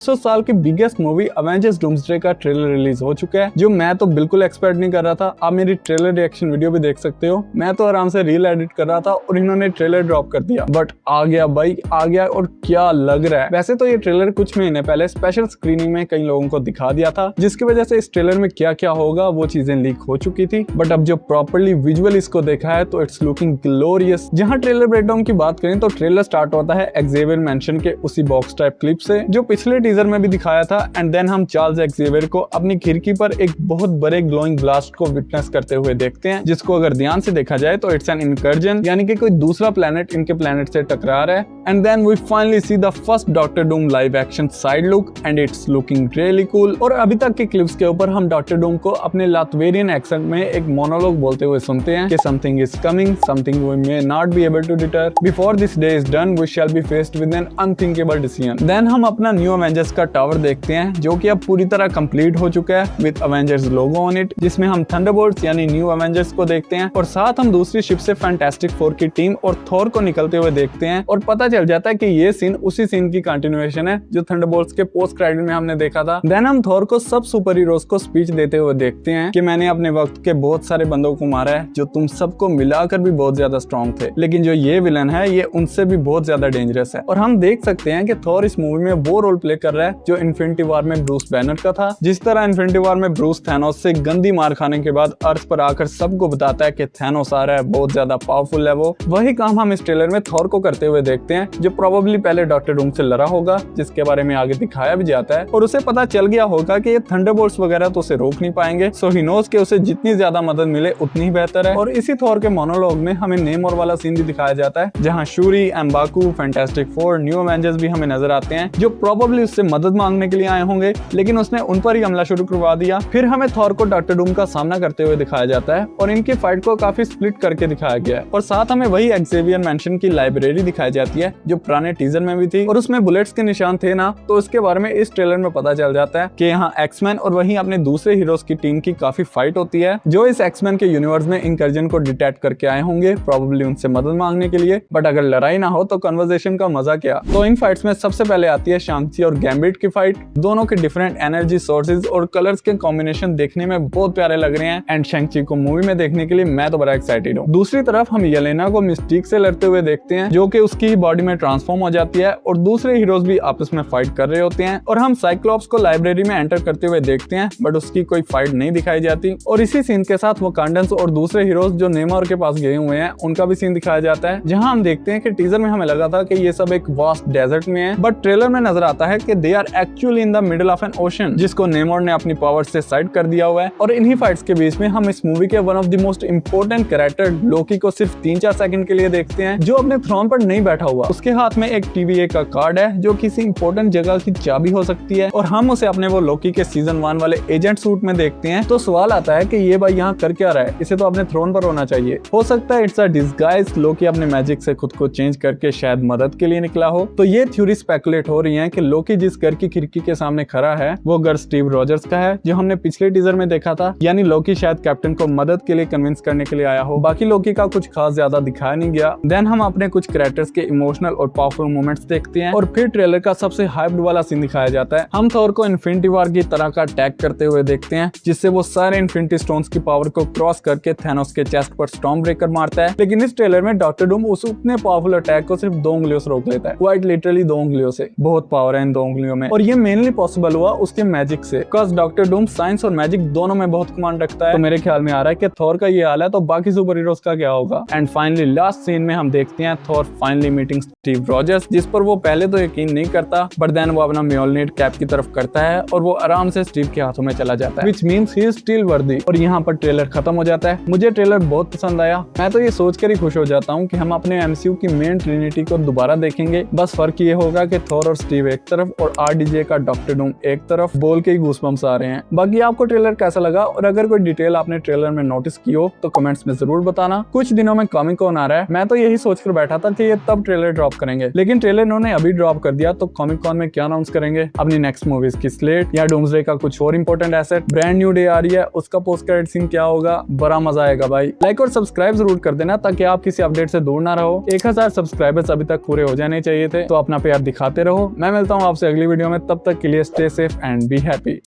साल की biggest movie Avengers doomsday का ट्रेलर रिलीज हो चुका है, जो मैं तो बिल्कुल एक्सपेक्ट नहीं कर रहा था। आप मेरी ट्रेलर रिएक्शन वीडियो भी देख सकते हो। मैं तो आराम से रील एडिट कर रहा था और इन्होंने ट्रेलर ड्रॉप कर दिया, बट आ गया भाई, आ गया। और क्या लग रहा है। वैसे तो ये ट्रेलर कुछ महीने पहले स्पेशल स्क्रीनिंग में कई लोगों को दिखा दिया था, जिसकी वजह से इस ट्रेलर में क्या क्या होगा वो चीजें लीक हो चुकी थी। बट अब जो प्रॉपर्ली विजुअल इसको देखा है तो इट्स लुकिंग ग्लोरियस। जहाँ ट्रेलर ब्रेकडाउन की बात करें तो ट्रेलर स्टार्ट होता है एक्सेवियर मेंशन के उसी बॉक्स टाइप क्लिप से जो पिछले टीजर में भी दिखाया था। एंड देन हम चार्ल्स एक्सेवियर को अपनी खिड़की पर एक बहुत बड़े ग्लोइंग ब्लास्ट को विटनेस करते हुए देखते हैं, जिसको अगर ध्यान से देखा जाए तो इट्स एन इनकर्जन, यानी कि कोई दूसरा प्लेनेट इनके प्लेनेट से टकरा रहा है। And then we finally see the first Doctor Doom live action side look and it's looking really cool. और अभी तक के क्लिप्स के ऊपर हम डॉक्टर डूम को अपने लातवेरियन एक्सेंट में एक मोनोलॉग बोलते हुए सुनते हैं कि something is coming, something we may not be able to deter, before this day is done we shall be faced with an unthinkable decision. Then हम अपना न्यू अवेंजर्स का टावर देखते हैं, जो कि अब पूरी तरह कंप्लीट हो चुका है with Avengers logo on it, जिसमें हम थंडरबोल्ट्स यानी न्यू अवेंजर्स को देखते हैं। और साथ हम दूसरी शिप से फैंटास्टिक फोर की टीम और थॉर को निकलते हुए देखते हैं। और पता चल जाता है कि ये सीन उसी सीन की कंटिन्यूएशन है जो थंडरबोल्ट्स के पोस्ट क्रेडिट में हमने देखा था। देन हम थॉर को सब सुपर हीरोज को स्पीच देते हुए देखते हैं कि मैंने अपने वक्त के बहुत सारे बंदों को मारा है जो तुम सबको मिलाकर भी बहुत ज्यादा स्ट्रॉन्ग थे, लेकिन जो ये विलन है ये उनसे भी बहुत ज्यादा डेंजरस है। और हम देख सकते हैं कि थॉर इस मूवी में वो रोल प्ले कर रहा है जो इन्फिनिटी वॉर में ब्रूस बैनर का था। जिस तरह इन्फिनिटी वॉर में ब्रूस थैनोस से गंदी मार खाने के बाद अर्थ पर आकर सबको बताता है कि थैनोस आ रहा है, बहुत ज्यादा पावरफुल है वो, वही काम हम इस ट्रेलर में थॉर को करते हुए देखते हैं, जो प्रोबेबली पहले डॉक्टर डूम से लड़ा होगा, जिसके बारे में आगे दिखाया भी जाता है। और उसे पता चल गया होगा कि ये थंडरबोल्ट्स वगैरह तो उसे रोक नहीं पाएंगे, सो ही नोस कि उसे जितनी ज्यादा मदद मिले उतनी ही बेहतर है। और इसी थॉर के मोनोलॉग में हमें नेमोर वाला सीन भी दिखाया जाता है, जहाँ Shuri, Mbaku, fantastic four, new Avengers भी हमें नजर आते हैं, जो प्रोबेबली उससे मदद मांगने के लिए आए होंगे, लेकिन उसने उन पर ही हमला शुरू करवा दिया। फिर हमें थॉर को डॉक्टर डूम का सामना करते हुए दिखाया जाता है और इनकी फाइट को काफी स्प्लिट करके दिखाया गया है। और साथ हमें वही एक्सेवियर मेंशन की लाइब्रेरी दिखाई जाती है जो पुराने टीजर में भी थी, और उसमें बुलेट्स के निशान थे ना, तो उसके बारे में इस ट्रेलर में पता चल जाता है कि यहाँ एक्समैन और वहीं अपने दूसरे हीरोज की टीम की काफी फाइट होती है, जो इस एक्समैन के यूनिवर्स में इनकर्जन को डिटेक्ट करके आए होंगे, प्रोबेबली उनसे मदद मांगने के लिए। बट अगर लड़ाई ना हो तो कन्वर्सेशन का मजा क्या। तो इन फाइट्स में सबसे पहले आती है शांग-ची और गैम्बिट की फाइट। दोनों के डिफरेंट एनर्जी सोर्सेज और कलर्स के कॉम्बिनेशन देखने में बहुत प्यारे लग रहे हैं, एंड शांग-ची को मूवी में देखने के लिए मैं तो बड़ा एक्साइटेड हूँ। दूसरी तरफ हम येलेना को मिस्टीक से लड़ते हुए देखते हैं, जो कि उसकी बॉडी में ट्रांसफॉर्म हो जाती है, और दूसरे हीरोज भी आपस में फाइट कर रहे होते हैं। और हम साइक्लोप्स को लाइब्रेरी में एंटर करते हुए देखते हैं, बट उसकी कोई फाइट नहीं दिखाई जाती। और इसी सीन के साथ वकांडन्स और दूसरे हीरोज जो नेमोर के पास गए हुए हैं उनका भी सीन दिखाया जाता है, जहां हम देखते हैं कि टीजर में हमें लगा था कि ये सब एक वास्ट डेजर्ट में है, बट ट्रेलर में नजर आता है कि they are actually in the middle of an ocean, जिसको नेमोर ने अपनी पावर से साइड कर दिया हुआ है। और इन्हीं फाइट्स के बीच में हम इस मूवी के one of the most important character Loki को सिर्फ 3-4 सेकंड के लिए देखते हैं, जो अपने थ्रोन पर नहीं बैठा हुआ। उसके हाथ में एक TVA का कार्ड है जो किसी इंपोर्टेंट जगह की चाबी हो सकती है, और हम उसे अपने वो लोकी के सीजन 1 वाले एजेंट सूट में देखते हैं। तो सवाल आता है कि ये भाई यहाँ कर क्या रहा है, इसे तो अपने थ्रोन पर होना चाहिए। हो सकता है इट्स अ डिस्गाइज, लोकी अपने मैजिक से खुद को चेंज करके शायद मदद के लिए निकला हो। तो ये थ्योरी स्पेकुलेट हो रही है कि लोकी जिस घर की खिड़की के सामने खड़ा है वो घर स्टीव रॉजर्स का है, जो हमने पिछले टीजर में देखा था। यानी लोकी शायद कैप्टन को मदद के लिए कन्विंस करने के लिए आया हो। बाकी लोकी का कुछ खास ज्यादा दिखाया नहीं गया। देन हम अपने कुछ कैरेक्टर्स के इमोशनल और पावरफुल मोमेंट्स देखते हैं, और फिर ट्रेलर का सबसे हाइप्ड वाला सीन दिखाया जाता है। हम थॉर को इन्फिनिटी वॉर की तरह का अटैक करते हुए देखते हैं, जिससे वो सारे इन्फिनिटी स्टोन्स की पावर को क्रॉस करके थैनोस के चेस्ट पर स्टॉर्म ब्रेकर मारता है। लेकिन इस ट्रेलर में डॉक्टर डूम उस उतने पावरफुल अटैक को सिर्फ 2 उंगलियों से रोक लेता है, क्वाइट लिटरली 2 उंगलियों से। बहुत पावर है इन 2 उंगलियों में, और ये मेनली पॉसिबल हुआ उसके मैजिक से, बिकॉज़ डॉक्टर डूम साइंस और मैजिक दोनों में बहुत कमांड रखता है। तो मेरे ख्याल में आ रहा है कि थॉर का ये हाल है तो बाकी सुपर हीरोज का क्या होगा। एंड फाइनली लास्ट सीन में हम देखते हैं Thor finally meeting Steve Rogers, जिस पर वो पहले तो यकीन नहीं करता, बट देन वो अपना म्योलनीर कैप की तरफ करता है और वो आराम से स्टीव के हाथों में चला जाता है, which means he is still वर्दी। और यहाँ पर ट्रेलर खत्म हो जाता है। मुझे ट्रेलर बहुत पसंद आया। मैं तो ये सोचकर ही खुश हो जाता हूँ कि हम अपने MCU की मेन ट्रिनिटी को दोबारा देखेंगे। बस फर्क ये होगा कि थॉर और स्टीव एक तरफ और RDJ का डॉक्टर डूम एक तरफ। बोल के ही गूज़बम्प्स आ रहे हैं। बाकी आपको ट्रेलर कैसा लगा, और अगर कोई डिटेल आपने ट्रेलर में नोटिस की हो तो कमेंट्स में जरूर बताना। कुछ दिनों में कॉमिक कॉन आ रहा है, मैं तो यही सोचकर बैठा था कि ये तब ट्रेलर ड्रॉप करेंगे, लेकिन ट्रेलर इन्होंने अभी ड्रॉप कर दिया। तो कॉमिक कॉन में क्या अनाउंस करेंगे, अपनी नेक्स्ट मूवीज की स्लेट या डूम्सडे का कुछ और important asset. Brand new day आ रही है, उसका पोस्ट क्रेडिट सीन क्या होगा, बड़ा मजा आएगा भाई। लाइक और सब्सक्राइब जरूर कर देना ताकि आप किसी अपडेट से दूर ना रहो। 1000 सब्सक्राइबर्स अभी तक पूरे हो जाने चाहिए थे, तो अपना प्यार दिखाते रहो। मैं मिलता हूँ आपसे अगली वीडियो में, तब तक के लिए stay safe and be happy.